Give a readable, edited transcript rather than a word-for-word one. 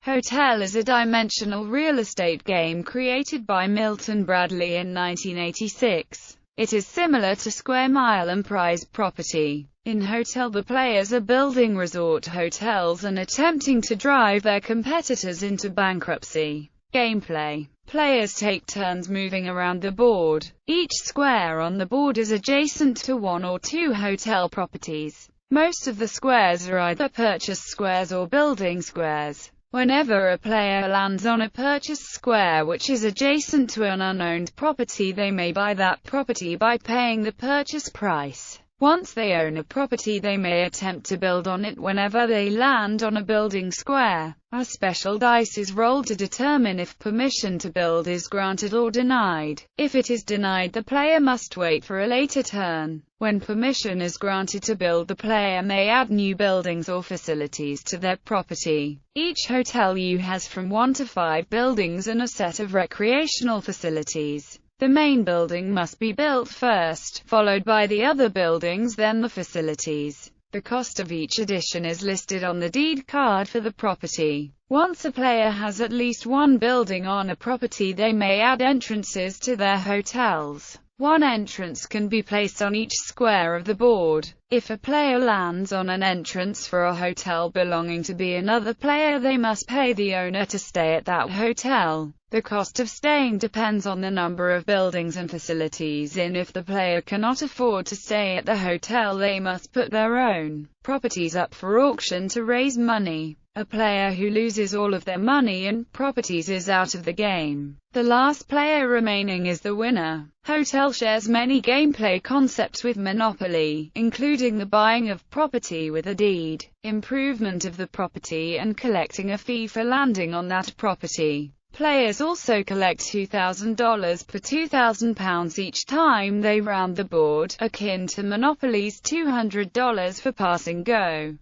Hotel is a dimensional real estate game created by Milton Bradley in 1986. It is similar to Square Mile and Prize Property. In Hotel, the players are building resort hotels and attempting to drive their competitors into bankruptcy. Gameplay. Players take turns moving around the board. Each square on the board is adjacent to one or two hotel properties. Most of the squares are either purchase squares or building squares. Whenever a player lands on a purchase square which is adjacent to an unowned property, they may buy that property by paying the purchase price. Once they own a property, they may attempt to build on it. Whenever they land on a building square, a special dice is rolled to determine if permission to build is granted or denied. If it is denied, the player must wait for a later turn. When permission is granted to build, the player may add new buildings or facilities to their property. Each hotel has from 1 to 5 buildings and a set of recreational facilities. The main building must be built first, followed by the other buildings, then the facilities. The cost of each addition is listed on the deed card for the property. Once a player has at least one building on a property, they may add entrances to their hotels. One entrance can be placed on each square of the board. If a player lands on an entrance for a hotel belonging to another player, they must pay the owner to stay at that hotel. The cost of staying depends on the number of buildings and facilities in. If the player cannot afford to stay at the hotel, they must put their own properties up for auction to raise money. A player who loses all of their money and properties is out of the game. The last player remaining is the winner. Hotel shares many gameplay concepts with Monopoly, including the buying of property with a deed, improvement of the property, and collecting a fee for landing on that property. Players also collect $2,000 per £2,000 each time they round the board, akin to Monopoly's $200 for passing go.